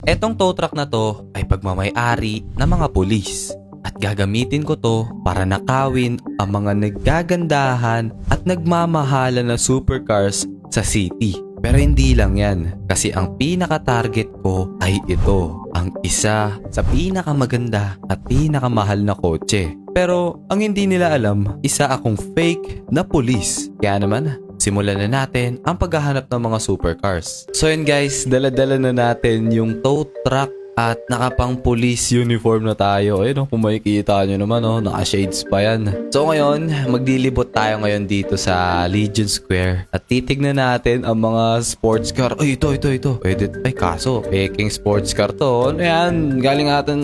Etong tow truck na to ay pagmamay-ari ng mga pulis. At gagamitin ko to para nakawin ang mga naggagandahan at nagmamahalan na supercars sa city. Pero hindi lang yan, kasi ang pinaka-target ko ay ito, ang isa sa pinakamaganda at pinakamahal na kotse. Pero ang hindi nila alam, isa akong fake na pulis. Kaya naman, simulan na natin ang paghahanap ng mga supercars. So yun guys, dala-dala na natin yung tow truck at nakapang police uniform na tayo. Ayun kung makikita nyo naman naka-shades pa yan. So ngayon, maglilibot tayo ngayon dito sa Legion Square. At titignan natin ang mga sports car. Ay, ito. Pwede, ay kaso, peking sports car to. Ano yan? Galing natin,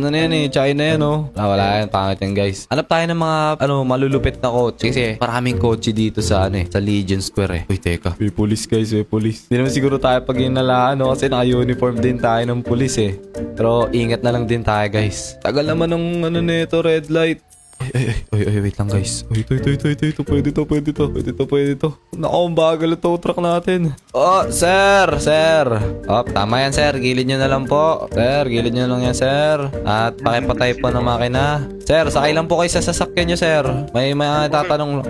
China yan wala yan, pangit yan guys. Hanap tayo ng mga, malulupit na kotse. Kasi maraming kotse dito sa, sa Legion Square Uy, teka. May police guys, may police. Hindi naman siguro tayo pag inalaan, kasi naka-uniform din tayo ng police Pero ingat na lang din tayo guys. Tagal naman ng nito, red light. Ay, wait lang guys. Ito. Pwede to. Naku, ang bagal ang tow truck natin. Oh, sir. Oh, tama yan sir. Gilid nyo na lang po. Sir, gilid nyo lang yan sir. At pakipatay po ng makina. Sir, sakay lang po kayo sa sasakyan nyo sir. May tatanong.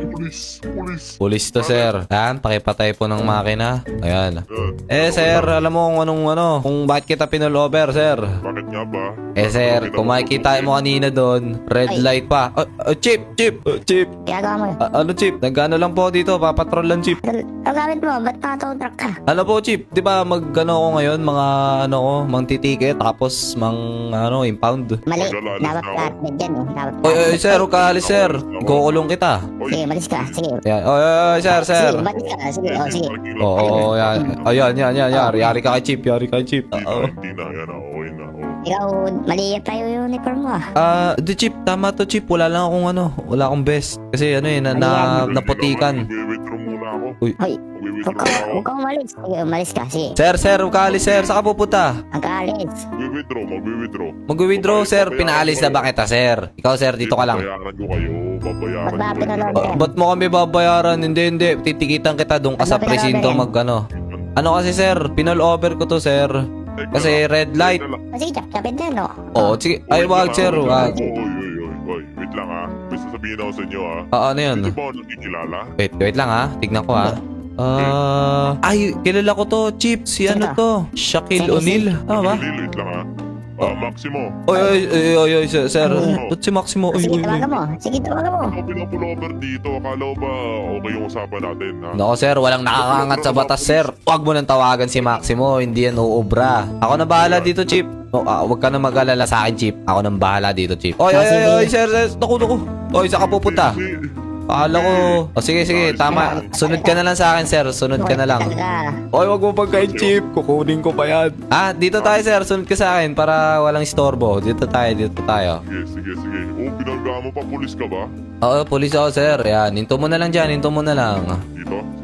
Pulis to sir. Yan, pakipatay po ng makina. Ayan. Sir, alam mo kung kung bakit kita pinullover sir. Bakit nga ba? Sir, kung makikita mo kanina doon, red light pa. Chip. Ginagawa mo yun. Ano Chip? Nagano lang po dito, papatrol lang Chip. Ang gamit mo, ba't naka-tow truck ka? Ano po Chip? 'Di ba ko ngayon, mga mang-titiket tapos impound. Mali, Mag-alalis dapat na ako. flatbed dyan Dapat Oy, sir, huwag ka alis sir. Kukulong kita. Sige, malis ka. Sige. Yan. Oy, sir. Sige, malis ka. Sige, sige. Oo, yan. Ayan. Yari ka kay Chip. Oo. Hindi na, yan na. Okay na. Ikaw, mali pa yung uniform mo Di Chip, tama to Chip. Wala lang akong wala akong best. Kasi naputikan. Mag-withdraw muna ako. Uy. Hoy, Mag-withdraw muna ako. huwag kang umalis. Sige, umalis ka. Sige. Sir, huwag ka alis sir. Saan ka pupunta? Ang kaalis. Mag-withdraw. Mag-withdraw sir. Pinaalis na ba kita sir? Ikaw sir, dito ka lang. Babayaran ko kayo. Babayaran Ba't ba ko pinulog kayo. ka? Ba't mo kami babayaran? Hindi. Titikitan kita doon ka sa presinto Ano kasi sir, pinol over ko to sir. Kasi red light. Sige, chapin dyan Oo, sige. Ay, wag sir, wag. Oy, wait lang May sasabihin ako sa inyo Ano yun? Hindi ba ako nakikilala? Wait lang Tignan ko ay, kilala ko to, Chip. Si Sino? to? Shaquille O'Neal. Tama ba? Wait lang Maximo. Oy, sir. Ba't si Maximo? Sige, tawagan mo. Sige, tawagan mo. Ako pinapullover dito. Akala ko ba okay yung usapan natin Nako sir, walang nakakaangat sa batas sir. Huwag mo nang tawagan si Maximo, hindi yan uubra. Ako na bahala dito, Chip. Huwag ka na mag-alala sa akin, Chip. Ako nang bahala dito, Chip. Oy, sir. Naku. Oy, saan ka pupunta? Akala ko. Sige, tama. Sunod ka na lang sa akin, sir. Sunod ka na lang. Oy, wag mo pagkain, Chip. Kukunin ko pa yan. Dito tayo, sir. Sunod ka sa akin para walang istorbo. Dito tayo. Sige. Pinagawa mo pa, pulis ka ba? Oo, pulis ako, sir. Yan, hinto mo na lang dyan. Dito?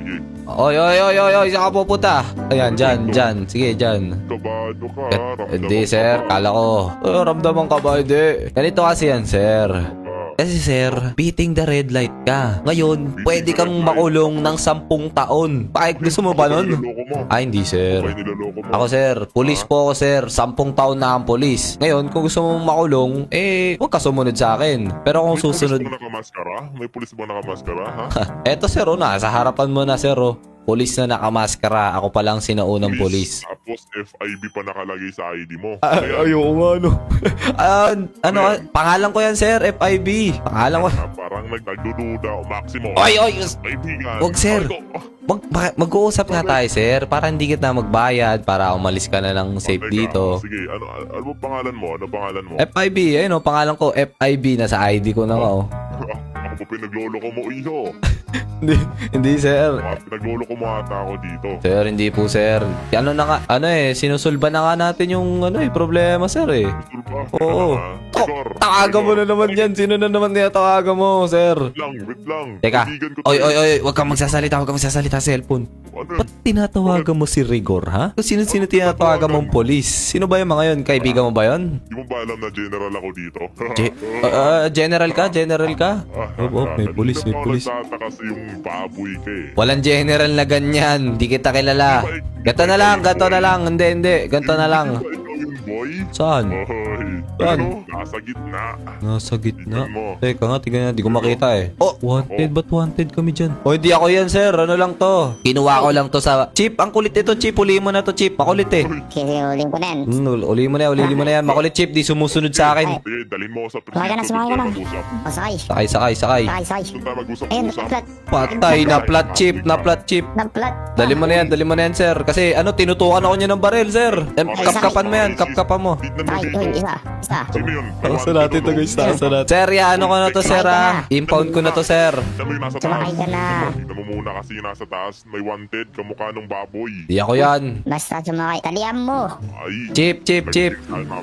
Sige. Oy, saan ka pupunta? Ayan, dyan. Sige, dyan. Kabado ka, Hindi, sir. Kala ko. Ramdaman ka ba? Hindi. Ganito kasi yan, sir. Kasi sir, beating the red light ka. Ngayon, pwede kang makulong ng 10 taon. Bakit gusto mo ba nun? Hindi sir. Niloloko mo. Ako sir, pulis po ako sir. 10 taon na ang pulis. Ngayon, kung gusto mong makulong, huwag ka sumunod sa akin. Pero kung susunod... May pulis ba nakamaskara? May pulis ba nakamaskara, ha? Eto sir, sa harapan mo na sir. Pulis na nakamaskara. Ako pa lang sinaunang pulis. Tapos FIB pa nakalagay sa ID mo. Ayoko nga pangalan ko yan sir, FIB. Pangalan ko. Parang nagdududa ako, Maximo. Oy! Kaibigan. Wag, sir. Mag-uusap nga tayo sir. Para hindi kita magbayad. Para umalis ka na lang safe dito. Sige, ano ba pangalan mo? Ano pangalan mo? FIB, pangalan ko FIB. Nasa ID ko na nga Ako pa pinaglolo ko mo, iho. Hindi sir. Pinaglolo ko mo ata ako dito. Sir, hindi po sir. Sinusulba na nga natin yung problema sir Sulba? Oo. Sure. Tawagan mo na naman yan. Sino na naman tawagan mo sir? Wait lang. Teka. Kaibigan ko Oy, to. huwag kang magsasalita sa cellphone. Ano? Ba't tinatawagan mo si Rigor, ha? Sino tinatawagan mong polis? Sino ba yung mga yun? Kaibigan mo ba yun? Di mo ba alam na general ako dito? General ka? May pulis. Nagtataka kasi yung baboy ka Walang general na ganyan. Di kita kilala. Ganto na lang. Hindi. Ganto na lang. yun, boy. Saan? Hoy, Saan? ano? Nasa gitna. Nasa gitna. Tignan mo. Teka nga, tignan nga. Di ko makita eh. Oh, wanted. Ba't wanted kami dyan? Oh, hindi ako yan, sir. Ano lang to? Kinuha ko lang to sa... Chip, ang kulit ito, Chip. Uli mo na to, Chip. Makulit eh. Sige, sige, uling ko na yan. Uli mo na, uli mo na yan. Makulit, Chip. Di sumusunod sa akin. Sige, dalhin mo ako sa Sumakay ka na, presinto. sumakay ka na. Doon tayo mag-usap. O, sakay. Sakay, sakay, sakay. Sakay, sakay. Doon tayo Ayun, mag-usap-usap. naplat. Patay, na plat, Chip. Na plat, Chip. Naplat. Dali mo na yan, sir. Kasi ano, tinutukan ako niya ng baril, sir. Kapkapan mo yan, kapkapan mo. Tignan mo Sakay, dito. uy, isa. Isa. Sino yun? Tasa natin to, guys. Tasa natin. Sir, ano ko na to, sir, ah. Impound ko na to, sir. Tignan mo yung nasa taas. Sumakay ka na. Tignan mo muna kasi yung nasa taas. May wanted, kamukha nung baboy. Di ako yan. Basta sumakay. Talian mo. Ay. Chip, Chip, Chip.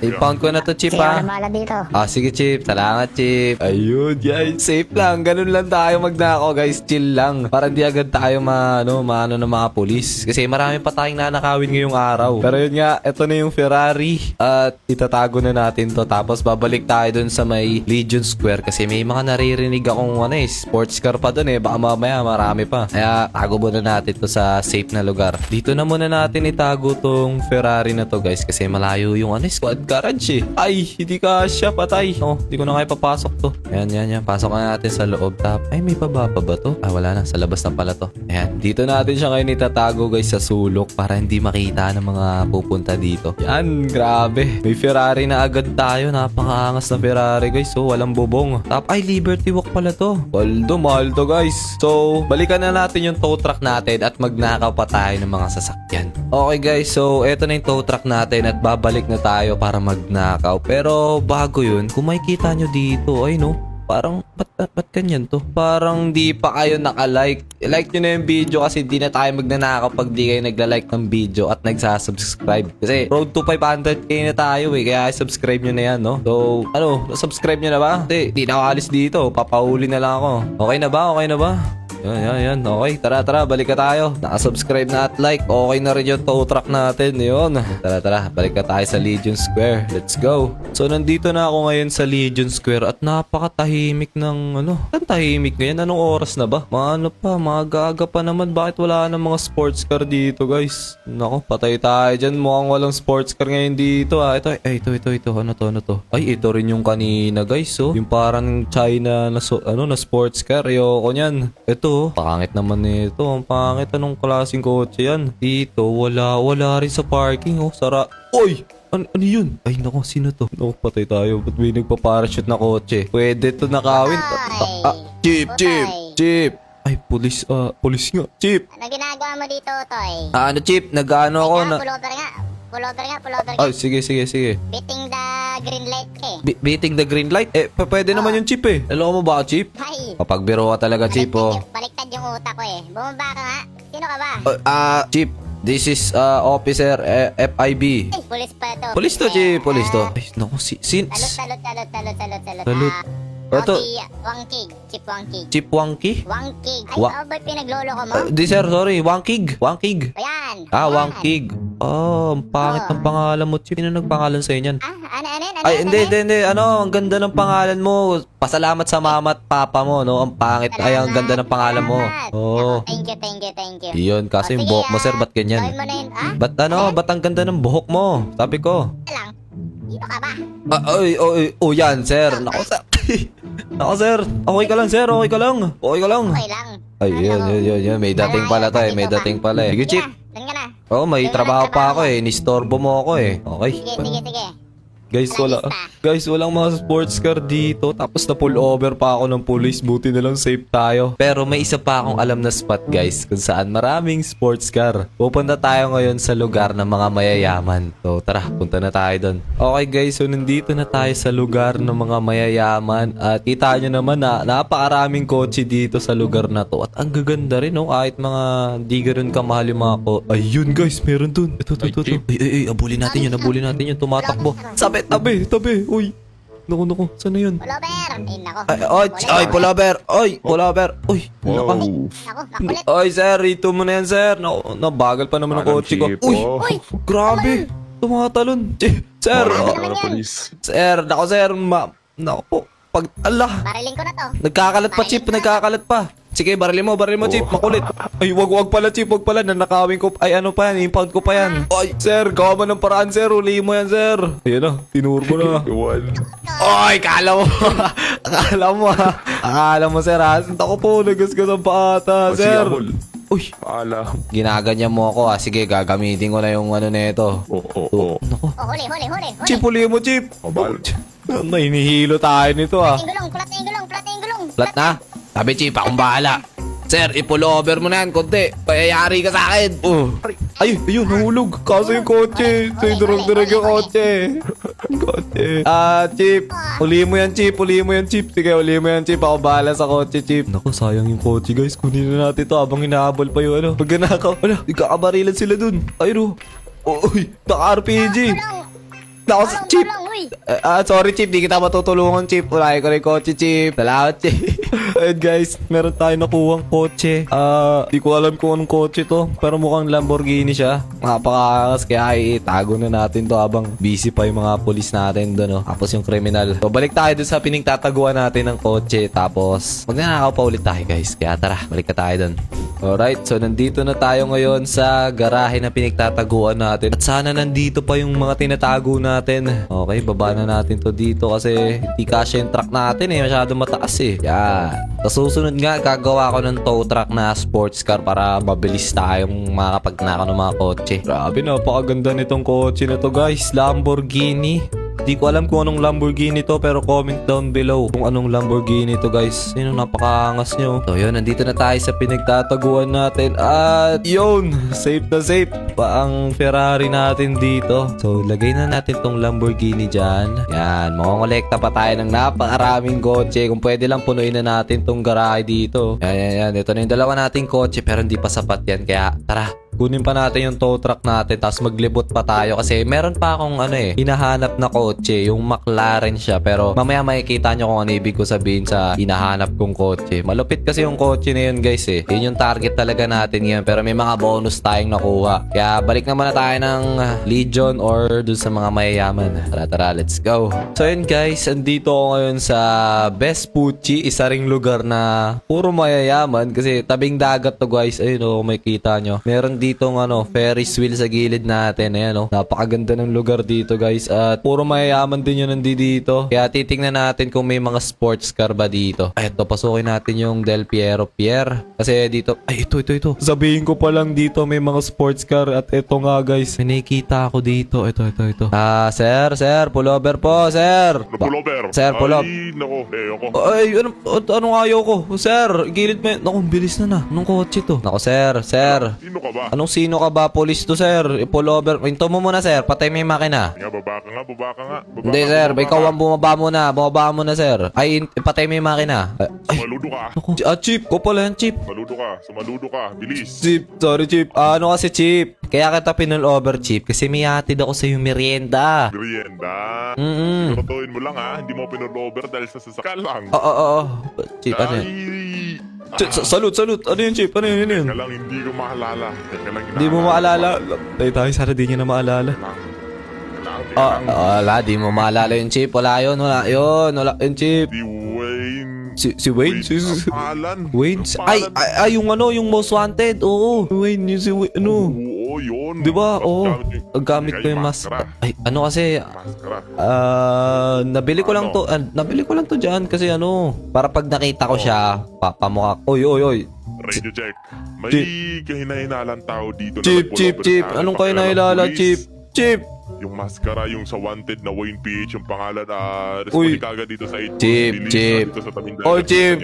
Impound ko na to, Chip, Sige, ah. ako na bahala dito. Sige, Chip. Salamat, Chip. Ayun, guys. Safe lang. Ganun lang tayo magnakaw, guys. Chill lang. Para di agad tayo maano ng mga pulis. Kasi marami pa tayong nanakawin ngayong araw. Pero yun nga, ito na yung Ferrari. At itatago na natin to. Tapos babalik tayo dun sa may Legion Square. Kasi may mga naririnig akong sports car pa dun eh. Baka mamaya marami pa. Kaya tago muna natin to sa safe na lugar. Dito na muna natin itago tong Ferrari na to, guys. Kasi malayo yung squad garage eh. Ay, hindi kasya, patay. Hindi ko na kaya papasok to. Ayan. Pasok na natin sa loob. Ay, may pababa ba to? Ah, wala na. Sa labas na pala to. Ayan. Dito natin siya ngayon itatago, guys, sa sulok para hindi makita ng mga pupunta dito. Yan, grabe. May Ferrari na agad tayo. Napakaangas na Ferrari, guys. So, walang bubong. Ay, Liberty Walk pala to. Waldo, mahal to, guys. So, balikan na natin yung tow truck natin at magnakaw pa tayo ng mga sasakyan. Okay, guys. So, eto na yung tow truck natin at babalik na tayo para magnakaw. Pero, bago yun, kung makikita nyo dito, ay no, parang, ba't ganyan to? Parang di pa kayo naka-like. Like nyo na yung video kasi di na tayo magnanakaw pag di kayo nagla-like ng video at nagsasubscribe. Kasi road to 500k na tayo eh. Kaya subscribe nyo na yan, no? So, subscribe nyo na ba? Hindi, di na ako alis dito. Papahuli na lang ako. Okay na ba? Okay na ba? Yan. Okay, tara, balik ka tayo. Nakasubscribe na at like. Okay na rin yung tow truck natin. Yun. Tara, balik ka tayo sa Legion Square. Let's go. So, nandito na ako ngayon sa Legion Square at napakatahimik ng Ang tahimik ngayon? Anong oras na ba? Mga gaga pa naman. Bakit wala ng mga sports car dito, guys? Nako, patay tayo dyan. Mukhang walang sports car ngayon dito, ah. Ito. Ano to? Ay, ito rin yung kanina, guys, oh. Yung parang China na sports car. Ayoko nyan. Ito, pangit naman nito. Ang pangit. Anong klaseng kotse yan? Dito, wala rin sa parking, oh. Sara. Oy! Ano yun? Ay, nako, sino to? Nako, patay tayo. Ba't may nagpa-parachute na kotse? Pwede to nakawin. Chip! Ay, pulis nga. Chip! Ano ginagawa mo dito, Toy? Chip? Nag-ano ako na... Pullover nga. Ay, sige. Beating the green light ka eh. Beating the green light? Pwede naman yung Chip eh. Alam mo ba, Chip? Ay, Papagbiro ka talaga, Chip, oh. baliktad yung utak ko eh. Bumaba ka nga. Sino ka ba? Chip, this is Officer FIB. Ay, pulis pa to. Police to, Chip. Police to. Ay, naku, Salud. Ito, Wangkig. Chip Wangkig. Chip Wangki? Wangkig. Ay, Wa- ba't pinaglolo ko mo? Di, sir, sorry. Wangkig. Ayan. Wangkig. Ang pangit ng pangalan mo, Chip. Sino nagpangalan sa'yo niyan? Ano? Ay, hindi. Ang ganda ng pangalan mo. Pasalamat sa mama at papa mo, no? Ang pangit. Ay, ang ganda ng pangalan mo. Oo. Thank you. Iyon, kasi yung buhok mo, sir, ba't ganyan? Gawin mo na yun, Ba't ang ganda ng buhok mo? Sabi ko. Lang. Sino ka ba? Yan, sir. Nako, sir. Sir. Okay ka lang, sir. Okay ka lang. Okay lang. Ay, yun. May dating pala to eh. Sige, Chip. Doon ka na. May trabaho pa ako eh. Nistorbo mo ako eh. Okay. Sige. Guys, walang mga sports car dito. Tapos na pull over pa ako ng police. Buti na lang safe tayo. Pero may isa pa akong alam na spot, guys, kung saan maraming sports car. Pupunta tayo ngayon sa lugar ng mga mayayaman. So, tara, punta na tayo doon. Okay, guys, so nandito na tayo sa lugar ng mga mayayaman. At kita nyo naman na napakaraming kotse dito sa lugar na to. At ang gaganda rin, no? Kahit mga di ganun kamahal yung mga Ayun, guys, meron dun. Ito. Ay, abulin natin yun. Tumatakbo. Tabi. Uy. Naku. Saan na yun? Pullover. Ay, nako. Pullover. Uy. Wow. Nako, makulit. Ay, sir. Rito mo na yan, sir. Nabagal pa naman ang Alam, kotse ko. Chip, Uy. oh. Tumatalon. Sir. Marami ka na police. Sir. Nako, sir. Nako po. pag... Ala! Bariling ko na to. Nagkakalat pa, Chip. Nagkakalat pa. Sige, barilin mo, Chip. Makulit. Ay, wag pala, Chip. Wag pala. Nanakawin ko. Ay, ano pa yan? Impound ko pa yan. Ay, sir. Gawa mo ng paraan, sir. Uli mo yan, sir. Ayan na. Tinurbo na. Ay, kala mo. Akala mo, sir, ha? Ako po. Nagasgas ang paata, sir. Uy. Alam. Ginaganyan mo ako, ha? Sige, gagamitin ko na yung ano na ito. Oo. Nako. Oh, huli. Chip, uli mo, Chip. Kabal. Hinihilo tayo nito, ha? Plat na yung gulong. Flat na? Sabi, Chip, akong bahala. Sir, i-pullover mo na yan, konti. Payayari ka sa akin. Ay, ayun, nahulog. Kaso yung kotse. So, durog-durog yung kotse. Chip. Uli mo yan, Chip. Sige, uli mo yan, Chip. Ako bahala sa kotse, Chip. Naku, sayang yung kotse, guys. Kunin na natin to habang hinahabol pa yung ano. Pag ganakaw. Wala, ikakabarilan sila dun. Ayun, Uy, naka-RPG. Naku, Chip. Sorry, Chip. Di kita matutulungan, Chip. Ulahin ko rin kotse, Chip. Salamat, Chip. Ayun, guys. Meron tayo nakuhang kotse. Di ko alam kung anong kotse to. Pero mukhang Lamborghini siya. Napakaangas. Kaya itago na natin to habang busy pa yung mga polis natin doon. Tapos yung criminal. So, balik tayo dun sa pinagtataguan natin ng kotse. Tapos, magnanakaw pa ulit tayo, guys. Kaya tara, balik ka tayo doon. Alright, so nandito na tayo ngayon sa garahe na pinagtataguan natin. At sana nandito pa yung mga tinatago natin. Okay, baba na natin to dito kasi hindi kasya yung truck natin eh. Masyado mataas eh. Yan. Sa susunod nga, gagawa ko ng tow truck na sports car para mabilis tayong makakapagnakaw ng mga kotse. Grabe, napakaganda nitong kotse na to, guys. Lamborghini. Di ko alam kung anong Lamborghini to, pero comment down below kung anong Lamborghini to, guys. Sino, napakaangas nyo. So yun, nandito na tayo sa pinagtataguan natin. At yun, safe na safe pa ang Ferrari natin dito. So lagay na natin tong Lamborghini dyan. Yan, makongolekta pa tayo ng napakaraming kotse. Kung pwede lang punuin na natin tong garahe dito. Yan. Ito na yung dalawa nating kotse, pero hindi pa sapat yan. Kaya tara, kunin pa natin yung tow truck natin, tapos maglibot pa tayo kasi meron pa akong hinahanap na kotse, yung McLaren siya, pero mamaya makikita nyo kung ano ibig ko sabihin sa hinahanap kong kotse. Malupit kasi yung kotse na yun, guys eh. Yun yung target talaga natin yan, pero may mga bonus tayong nakuha. Kaya balik naman na tayo ng Legion or dun sa mga mayayaman. Tara, let's go. So yun, guys, andito ako ngayon sa Vespucci, isa ring lugar na puro mayayaman kasi tabing dagat to, guys. Ayun may kita nyo. Meron ditong Ferris wheel sa gilid natin. Ayan napakaganda ng lugar dito, guys. At puro mayayaman din yun nandito. Kaya titingnan natin kung may mga sports car ba dito. Ay, ito, pasukin natin yung Del Piero Pier. Kasi dito, ay, ito. Sabihin ko pa lang dito may mga sports car. At ito nga, guys, may nakikita ako dito. Ito. Sir, pullover po, sir. Pullover. Sir, pull-up. Ay, nako. Ako. Ay, anong ayaw ko? Sir, gilid mo. Naku, bilis na. Anong kotse to? Naku, sir. Sino ka ba? Anong sino ka ba? Police to, sir. I-pullover. Hinto mo muna, sir. Patay mo yung makina. Baba ka nga. Hindi, sir. Ikaw ang bumaba muna. Bumaba muna, sir. Ay, patay mo yung makina. Ay, Sumaludo ka. naku. Chip. Ko pala yan, Chip. Sumaludo ka. Bilis. Chip. Sorry, Chip. Ano kasi, Chip? Kaya kita pinul-over, Chip. Kasi may hatid ako sa yung merienda. Merienda. Mm-mm. Tutuin mo lang hindi mo pinul-over dahil sa sasakyan lang. Oo. Chip, ano yun? Salute. Ano yun, Chip? Ano yun? Teka lang, hindi ko maalala. Hindi mo maalala. Tayo, sana di niya na maalala. Wala, di mo maalala yung Chip. Wala yun, Chip. Si Wayne. Si Wayne? Pangalan. Wayne? Ay, yung most wanted. Oo, Wayne, yung si Wayne, Oo, yun. Diba? Oo. Ang Gamit ko yung maskara. Ay, kasi, Maskara. nabili ko lang to. Nabili ko lang to dyan kasi para pag nakita ko siya, papamukha. Oy. Radio check. May kahina-hinalang tao dito Chip. na Anong kayo nailala, Chip? Yung maskara, yung sa wanted na Wayne PH, yung pangalan, Uy. responde kagad dito sa 8 Chip. dito sa tabing dagat. Oh, Chip.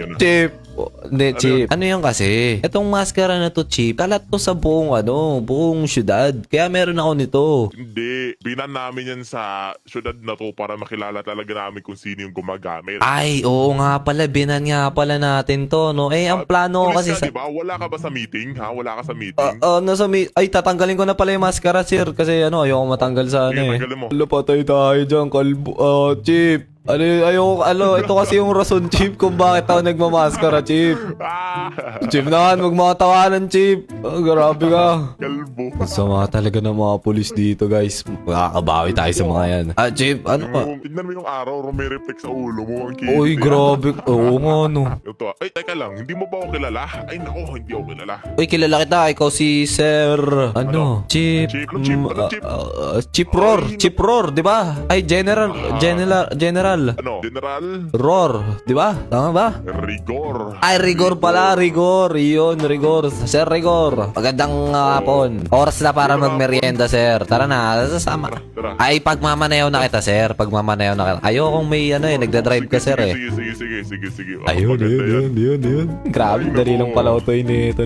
Hindi, Ano Chip. Ano yung kasi? Itong maskara na to, Chip, kalat to sa buong syudad. Kaya meron ako nito. Hindi. Binan namin yan sa syudad na to para makilala talaga namin kung sino yung gumagamit. Ay, oo nga pala. Binan nga pala natin to, no? Ang plano ko kasi Pulis ka, diba? Wala ka ba sa meeting? Wala ka sa meeting? Ay, tatanggalin ko na pala yung maskara, sir. Kasi ayoko matanggal sa Sige, tanggalin mo. Patay tayo dyan, kalbo. Chip. Ito kasi yung rason, Chief, kung bakit ako nagmamaskara, Chief. Chief naman, huwag mga tawanan, Chief. Grabe ka. Kalbo. Sama talaga ng mga pulis dito, guys. Makakabawi tayo sa mga yan. Chief, ano pa? Tignan mo yung araw, rumireflect sa ulo mo. Ang cute. Uy, grabe. Oo nga, no. Ito, ay, teka lang, hindi mo ba ako kilala? Ay, nako, hindi ako kilala. Uy, kilala kita. Ikaw si Sir... Chief... Chief? Anong chief? Anong chief? Chief Roar. Chief Roar, di ba? Ay, General. Ano? General? Roar, di ba? Tama ba? Rigor. Ay, Rigor pala. Rigor. Iyon, Rigor. Sir Rigor. Magandang hapon. Oras na para magmerienda, sir. Tara na. Sasama. Tara. Ay, pagmamanayaw na kita, sir. Pagmamanayaw na kita. Ayokong may nagdadrive ka, sir, eh. Sige. Ayun, maganda yun. Grabe, Ay, dali nako. lang pala ito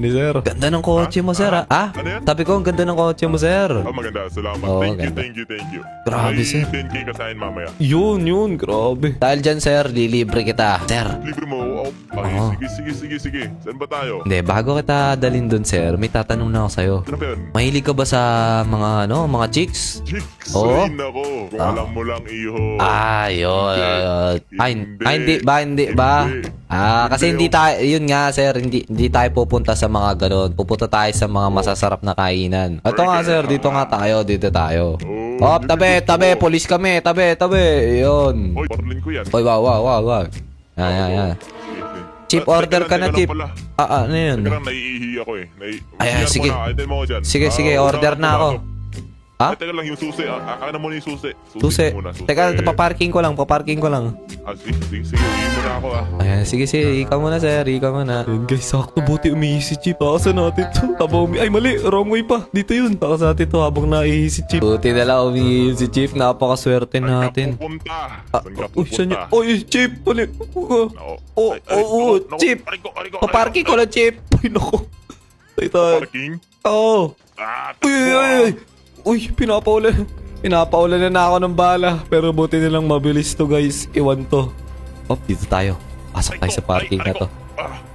ni sir. Ganda ng kotse mo, sir, ah. Ano yan? Sabi ko, ang ganda ng kotse mo, sir. Maganda. Salamat. Oo, Thank ganda. you. Grabe, May sir. 10K ka sa akin mamaya. Yun, grabe. Dahil dyan, sir, lilibre kita. Sir, Libre mo. Ay, Oo. sige. Saan ba tayo? hindi, bago kita dalhin dun, sir, may tatanong na ako sa'yo. Ano ba yun? Mahilig ka ba sa mga chicks? Chicks. Oo. Ay, nako. Kung alam mo lang, iho. Yun. Hindi. Hindi ba? Kasi hindi tayo, yun nga, sir, hindi tayo pupunta sa mga ganun. Pupunta tayo sa mga masasarap na kainan. Ito nga, sir, dito tayo. Oh, Tabi, polis kami, tabi. Yun. Oy, parlin ko yan. Oy, wag. Yan. Chip, order ka na, Chip. Ano yun? Teka lang, naiihi ako eh. Ay, sige. Sige mo ako dyan. Sige, order na ako. Ha? Teka lang, yung susi. Akin na muna yung susi. Susi. muna, Teka, paparking ko lang. Sige. Uwi muna ako Ayan, sige, ikaw muna, sir. Ikaw muna. Ayan, guys, sakto. Buti umihi si Chip. Takasan natin to. Ay, mali. Wrong way pa. Dito yun. Takasan natin to habang naihi si Chip. Buti na lang umihi si Chip. Napakaswerte natin. Saan ka pupunta? Saan niya? Uy, Chip. Mali. Chip. Paparking ko lang, Chip. Ay, naku. Parking? Oo. Uy, pinapaulan na ako ng bala. Pero buti nilang mabilis to, guys. Iwan to. Dito tayo. Pasok tayo sa parking na to.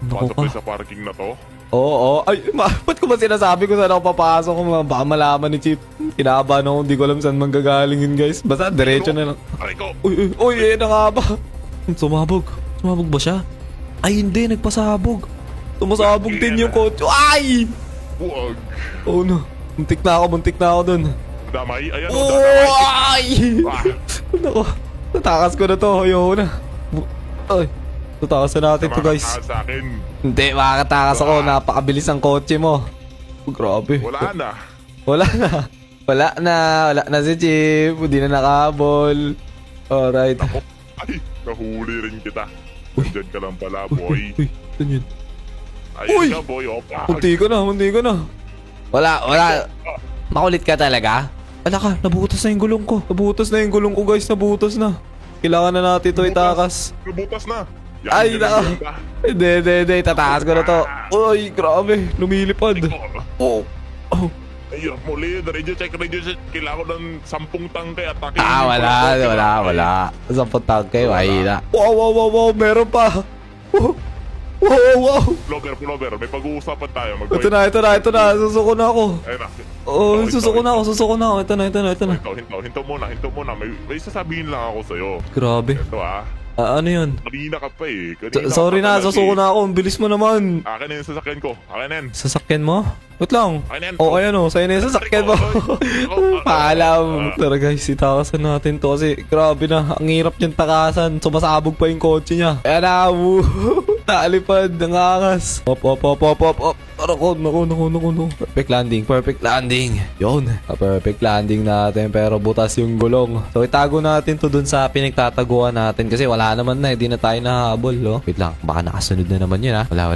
Naku Pasok ka. tayo sa parking na to? Oo. Ay, ba't ko ba sinasabi ko saan ako papasok? Baka malaman ni Chip. Kinabahan ako. Hindi ko alam saan manggagaling yun, guys. Basta diretso na lang. Uy, na nga ba? Sumabog ba siya? Ay, hindi. Nagpasabog. Tumasabog din yung kotse. Ay! Huwag. Oh no. Muntik na ako dun. Damay? Ayan o, Oh, damay. ay! Nako. Natakas ko na to. Ayoko na. Ay. Natakasan natin to, guys. Sa akin. Hindi, makakatakas ako. Napakabilis ang kotse mo. Grabe. Wala na. Wala na si Chip. Hindi na nakahabol. Alright. Ay, nahuli rin kita. Diyan ka lang pala, boy. Uy, saan yun? Ayun ka, boy. Munti ko na. Wala. Makulit ka talaga? Wala ka, nabutas na yung gulong ko. Guys. Nabutas na. Kailangan na natin ito itakas. Nabutas na. Ay, nako. Hindi. Tatakas ko na to. Uy, grabe. Lumilipad. Oh. Ay, muli. Radio check. Kailangan ko ng 10 tangke at atake. Wala. Sampung tangke, mahina. Wow. Meron pa. Wow. Lover. May pag-uusapan tayo. Ito na. Susuko na ako. Ayun na. Susuko na ako. Ito na. Hinto muna. May sasabihin lang ako sa'yo. Grabe. Ito Ano yun? Kanina ka pa eh. Sorry na, susuko na ako. Ang bilis mo naman. Akin na yung sasakyan ko. Akin na yan. Sasakyan mo? Wait lang. Ayan. Ayan o. Sa'yo na yung sasakyan mo. Paalam. Tara guys, itakasan natin to kasi grabe na. Ang hirap niyang takasan. Sumasabog pa yung kotse niya. Ayan na. Naalipad. Nangangas. Op. Naku. Perfect landing. Yun. Perfect landing natin pero butas yung gulong. So itago natin to dun sa pinagtataguan natin kasi wala naman na. Hindi na tayo nahabol. Wait lang. Baka nakasunod na naman yun ha. Wala.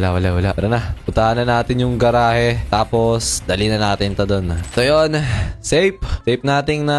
Tara na. Puntahan na natin yung garahe. Tapos dali na natin to dun. So yun. Safe nating na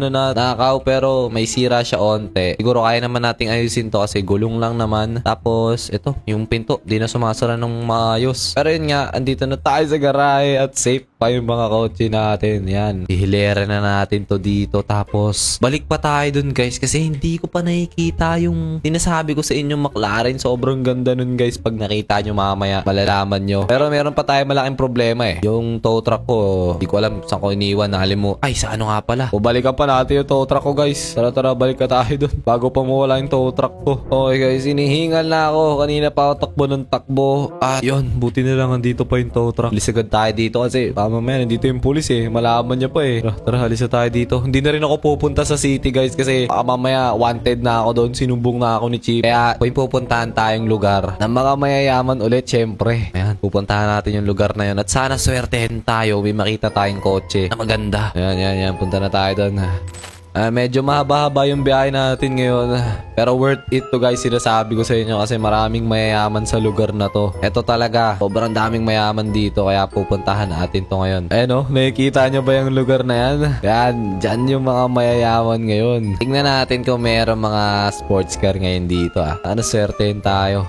nakakaw pero may sira siya onte. Siguro kaya naman nating ayusin to kasi gulong lang naman. Tapos ito yung pinto. Di na sumasara ng maayos. Pero yun nga andito na tayo sa garahe at safe pa yung mga kotse natin. Yan. Ihilera na natin to dito. Tapos, balik pa tayo dun guys kasi hindi ko pa nakikita yung sinasabi ko sa inyong McLaren. Sobrang ganda nun guys. Pag nakita nyo mamaya, malalaman nyo. Pero meron pa tayo malaking problema eh. Yung tow truck ko, hindi ko alam saan ko iniwan. Ay, sa ano nga pala? Balikan pa natin yung tow truck ko guys. Tara, balik ka tayo dun. Bago pa mawala yung tow truck ko. Okay guys, hinihingal na ako. Kanina pa ako takbo ng takbo. At yun, buti na lang andito pa yung tow truck. Alis agad tayo dito kasi mamaya nandito yung pulis eh. Malaman niya pa eh. Tara, alis na tayo dito. Hindi na rin ako pupunta sa city guys kasi mamaya wanted na ako doon. Sinumbong na ako ni Chief. Kaya pupuntahan tayong lugar ng mga mayayaman ulit syempre. Ayan, pupuntahan natin yung lugar na yun. At sana swertehin tayo. May makita tayong kotse na maganda. Ayan. Punta na tayo doon. Medyo mahaba-haba yung biyahe natin ngayon. Pero worth it to guys, sinasabi ko sa inyo kasi maraming mayayaman sa lugar na to. Ito talaga, sobrang daming mayaman dito kaya pupuntahan natin to ngayon. Ayan o, nakikita nyo ba yung lugar na yan? Yan, dyan yung mga mayayaman ngayon. Tingnan natin kung mayroong mga sports car ngayon dito Ano swertein tayo?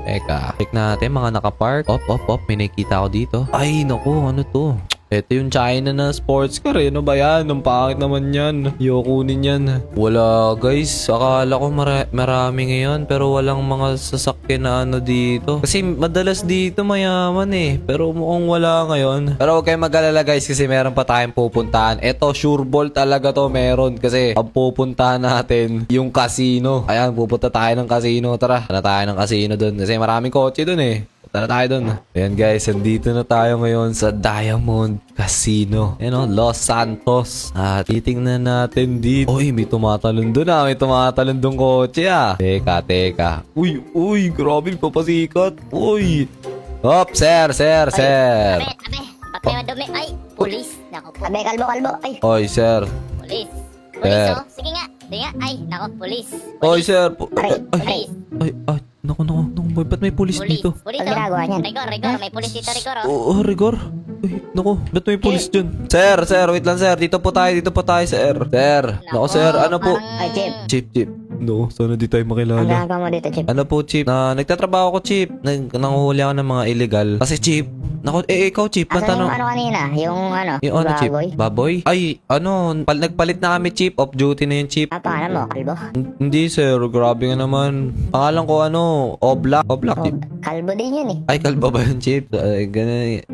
Eka, check natin mga nakapark. Op, may nakikita ako dito. Ay, naku, ano to? Ito yung China na sports car eh. Ano ba yan? Ang pangit naman yan. Kunin yan. Wala guys. Akala ko marami ngayon. Pero walang mga sasakyan na ano dito. Kasi madalas dito mayaman eh. Pero mukhang wala ngayon. Pero huwag kayong mag-alala guys. Kasi meron pa tayong pupuntahan. Ito sure ball talaga to meron. Kasi ang pupuntahan natin yung casino. Ayan, pupunta tayo ng casino. Tara tayo ng casino dun. Kasi maraming kotse dun eh. Tara tayo dun. Ayan guys, andito na tayo ngayon sa Diamond Casino. Ayan Los Santos. Titingnan natin dito. Uy, may tumatalon dun May tumatalon dun kotse Teka. Uy, grabe, papasikat. Uy. Hop, sir. Abe, patay madumi. Ay, pulis. Naku po. Abe, kalbo. Ay, Oy, sir. pulis. Sir. Pulis, oh. Sige nga. Ay, naku, pulis. Oy, sir. Pulis. Ay, naku, boy, ba't may pulis dito? Pulis, Ang ginagawa niyan? Rigor. May pulis dito, Rigor, oh. Oo, Rigor. Uy, naku, ba't may pulis dyan? Sir, wait lang sir. Dito po tayo, sir. Sir, naku sir, ano po? parang- Ay, Chip. Chip. No, sana di tayo Ang makilala. ginagawa mo dito, Chip? Ano po, Chip? Nagtatrabaho ko, Chip. Nanguhuli ako ng mga illegal. Kasi, Chip, naku, ikaw, Chip, Asan yung matanong. ano kanina? Yung ano? Yung ano, Chip? baboy? Baboy? Ay, nagpalit na kami, Chip. Off duty na yung Chip. Pangalan mo? Kalbo? Hindi, sir. Grabe nga naman. Pangalan ko, Oblak, Chip. Kalbo din yun eh. Ay, kalba ba yun, Chip? Ay, ganun.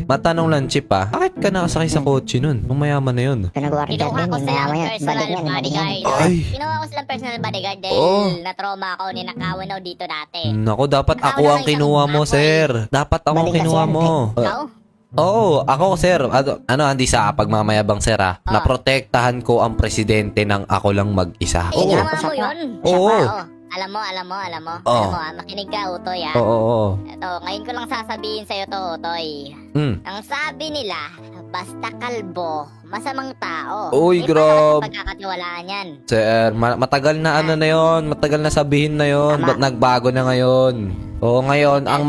Matanong lang, Chip, Bakit ka nakasakay sa kotse nun? Nung mayaman na yun. Pinag-warrant Kinuha din ko yung silang mayaman yan. personal Badig yan. bodyguard. Ay. Kinuha ko silang personal bodyguard dahil Oo. na-trauma ako, ninakawan ako dito dati. Nako, dapat Ikaw ako lang ang kinuha mo, ako, sir. Dapat ako ang Balik ka, kinuha sir. mo. Ikaw? Oo, ako, sir. Hindi sa pagmamayabang, sir, Naprotektahan ko ang presidente ng ako lang mag-isa. Eh, Oo. ginawa mo Siya pa. yun. Oo. Siya pa, oh. Alam mo. Oo. Makinig ka, Utoy, Oo. Ito, ngayon ko lang sasabihin sa'yo to, Utoy. Ang sabi nila, basta kalbo, masamang tao. Uy, Iba grab. naman pagkakatiwalaan yan. Sir, matagal na ano na yon, matagal na sabihin na yon, Tama. ba't nagbago na ngayon? Oo, ngayon, ang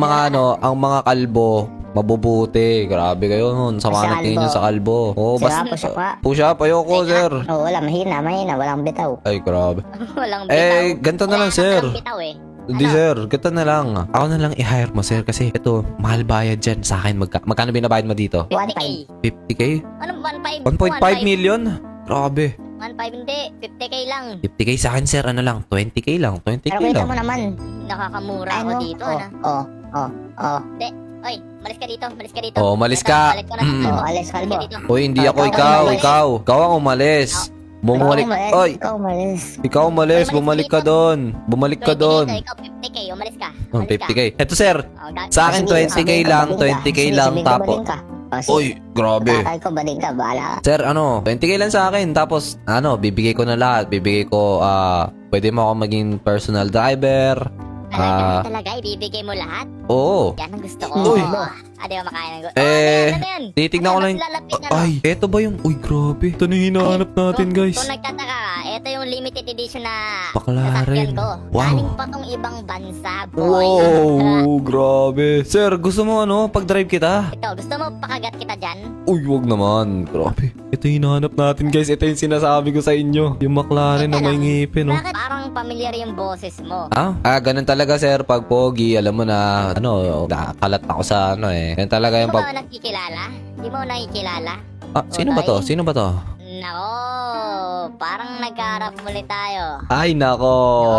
mga kalbo, mabubuti. Grabe kayo nun. Sama Sa na tingin nyo kalbo. sa kalbo. Oo, Sira po siya pa. Pusha, ayoko, sir. Oo, wala. Mahina. Walang bitaw. Ay, grabe. Walang bitaw. Ganito na lang, Wala sir. kang bitaw, eh. Hindi, Ano? sir. Ganito na lang. Ako na lang i-hire mo, sir. Kasi ito, mahal bayad dyan sa akin. Magkano binabayad mo dito? 50K. 50K? Ano, 1.5? 1.5 million? Grabe. 1.5 hindi, 50K lang. 50K sa akin, sir. Ano lang? 20K lang. 20K Pero kita lang. mo naman. Nakakamura ako dito, Oy, malis ka dito. Oo, malis ka. Balik ko na. Mm. Oo, alis, kalbo. Malis ka dito. Uy, hindi ako Ikaw ikaw. umalis. Ikaw ang umalis. Bumalik. Oy, Ikaw umalis. ikaw umalis. Umalis Bumalik dito. ka doon. Bumalik ka 20K doon. dito, ikaw 50K, umalis ka. 50K. Eto, sir. Oh, Sa akin, Sige, 20K sige, lang. baling ka. 20K Sige, lang. sige, Tapos. baling ka. O, sige. Uy, grabe. Kakal ko, baling ka. Bahala ka. Sir, 20K lang sa akin. Tapos, bibigay ko na lahat. Bibigay ko, pwede mo ako maging personal driver. Talaga, ibibigay mo lahat? Oo. Yan ang gusto ko. Uy. Di ba makain ng gusto? Eh, titignan ko lang. Lalapit na, no? Ay, eto ba yung... Uy, grabe. Ito na yung hinahanap natin, guys. Kung nagtataka ka, ito yung limited edition na McLaren. sasakyan ko. Wow. Galing pa tong ibang bansa, boy. Wow, grabe. Sir, gusto mo pag-drive kita? Ito, gusto mo pakagat kita dyan? Uy, wag naman. Grabe. Ito yung hinahanap natin, guys. Ito yung sinasabi ko sa inyo. Yung McLaren na may ngipin, oh. Bakit parang parang pamilyar yung boses mo. Ganun talaga sir, pag pogi, alam mo na, nakalat ako sa Ganun talaga Hindi yung mo pag... ba nakikilala? Hindi mo nakikilala? Sino ba to? Sino ba to? Nako, parang nagkaharap muli tayo. Ay nako,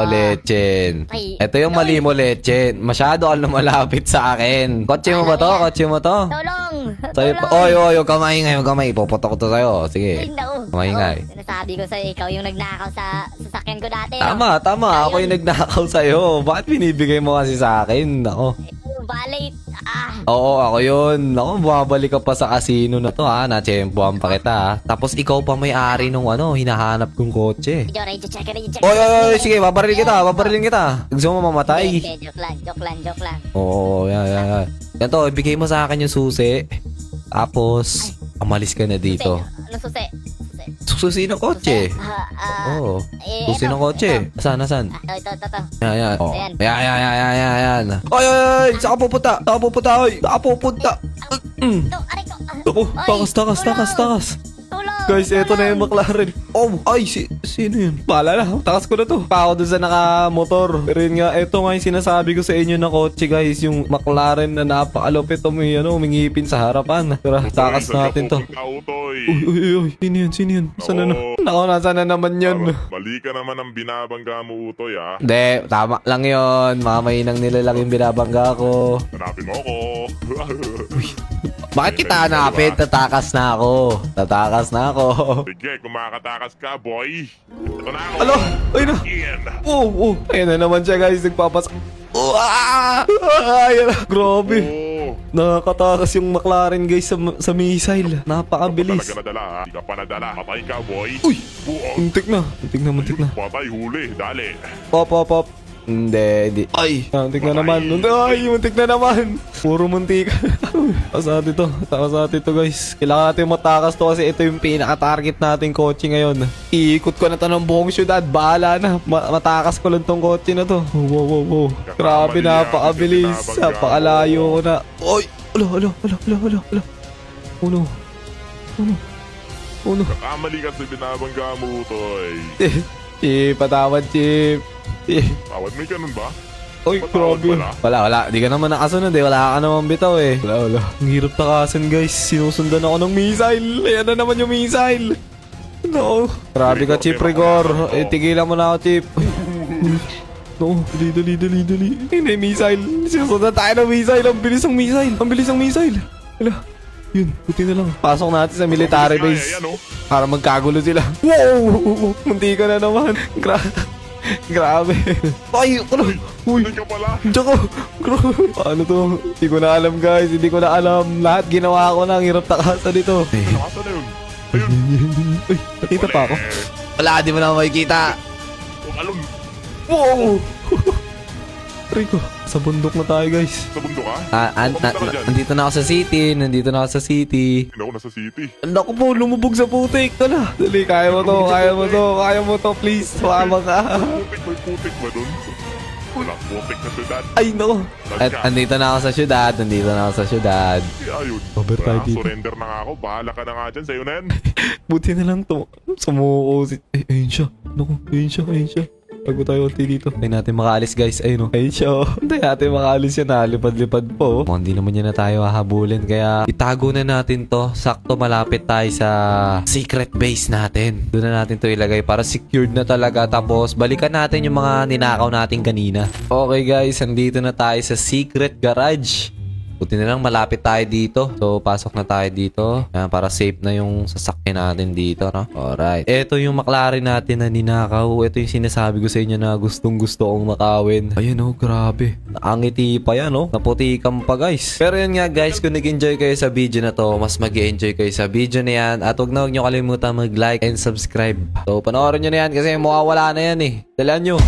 Lechen. Ay, Ito yung mali mo, Lechen. Masyado ka lumalapit sa akin. Kotse mo ba to? Kotse mo to? Tulong! Sa'yo pa. Oy, huwag ka maingay, huwag ka maingay. Puputok ko to sa'yo. Sige. Ay, naku. Maingay. Ako, sinasabi ko sa'yo, ikaw yung nagnakaw sa sasakyan ko dati. Tama. Ako yung nagnakaw sa'yo. Bakit binibigay mo kasi sa akin? Nako. Valet. Oo, ako yun. Naku, bumabalik ka pa sa casino na to ha. Natsyempohan pa kita ha. Tapos ikaw pa may-ari nung hinahanap kong kotse. Radio checker. Oy, sige, babarilin kita. Gusto mo mamatay? Joke lang. Oo, yan. Yan to, ibigay mo sa akin yung susi. Tapos, umalis ka na dito. Ano susi? Susi ng kotse. Oo. Susi ng kotse. Saan? Ito. Yan. Oh. Ayan. Yan. Oy, saan ka pupunta? Ito, aray ko. Ako, Oy, takas. Tulong! Guys, eto na yung McLaren. Sino yun? Bahala na, takas ko na to. Pa ako dun sa nakamotor. Pero yun nga, eto nga yung sinasabi ko sa inyo na kotse guys. Yung McLaren na napakalupit umingipin sa harapan. Tara, takas natin to. Uy, sino yun? Saan na? Nasaan na naman yun? Mali ka naman ang binabangga mo, Utoy, ha? Hindi, tama lang yun. Mamainang nila lang yung binabangga ko. Hanapin mo ako. Bakit kita hanapin? Tatakas na ako. Sige, kung makakatakas ka, boy. Ito na ako. Alo, ayun na. Ian. Ayun na naman siya guys. Nagpapas... Ayan na. Grabe. Nakakatakas yung McLaren guys sa missile. Napakabilis. Talaga nadala, ha? Hindi ka pa nadala. Patay ka, boy. Uy! Buong. Muntik na. Patay, huli. Dali. Pop. Hindi. Ay! Muntik na naman. Puro muntik. Takas natin to guys. Kailangan natin matakas to kasi ito yung pinaka-target natin kotse ngayon. Iikot ko na to ng buong syudad. Bahala na. Matakas ko lang tong kotse na to. Wow. Grabe, napakabilis. Napakalayo ko na. Oy! Alo. Uno. Kamali ka sa binabangga mo, Utoy. Chip, patawad, Chip. Tawad mo yung ganun ba? Oy, Patawad grabe. pala. Wala. Di ka naman nakasunod eh. Wala ka naman bitaw eh. Wala. Ang hirap takasan guys. Sinusundan ako ng missile. Ayan na naman yung missile. No. Grabe ka, Chip Rigor. Tigilan mo na ako, Chip. No. Dali. Ayun na yung missile. Sinusundan tayo ng missile. Ang bilis ng missile. Wala. Yun, buti na lang. Pasok natin sa military base. Para magkagulo sila. Wow! Munti ka na naman. Grabe. Ay, ano? Uy, Hindi ka pala. diyan ko. Ano to? Hindi ko na alam guys. Lahat ginawa ko na. Ang hirap takasan dito. Nakasa na yun. Ayun. Ay, nakita pa ako. Wala, di mo na ako makikita. Alon. Wow! Rico, sa bundok na tayo guys. Sa bundok, ha? Nandito na ako sa city. Hindi ako nasa city. Naku po, lumubog sa putik. Tala. Dali, kaya mo to. Please, sumama ka. May putik ba dun? Wala, putik na syudad. Ay, no. Andito na ako sa syudad. Ayun. Over tayo dito. Surrender na nga ako. Bahala ka na nga dyan. Sa'yo na yan. Buti na lang to. Sumuko si... Ayun siya. Naku, ayun siya. Bago tayo unti dito. Tayo natin makaalis guys. Ayun o. Ayun siya o. Tayo natin makaalis yan. Lipad-lipad po. Hindi naman yan na tayo hahabulin. Kaya itago na natin to. Sakto malapit tayo sa secret base natin. Doon na natin to ilagay para secured na talaga. Tapos balikan natin yung mga ninakaw natin kanina. Okay guys. Andito na tayo sa secret garage. Buti na lang malapit tayo dito. So, pasok na tayo dito. Ayan, para safe na yung sasakyan natin dito, no? Alright. Ito yung McLaren natin na ninakaw. Ito yung sinasabi ko sa inyo na gustong-gusto kong nakawin. Ayun, oh, grabe. Nakangiti pa yan, oh. Naputikan pa, guys. Pero yun nga, guys, kung nag-enjoy kayo sa video na to, mas mag-enjoy kayo sa video na yan. At huwag nyo kalimutan mag-like and subscribe. So, panoorin nyo na yan kasi mawawala na yan, eh. Dalaan nyo.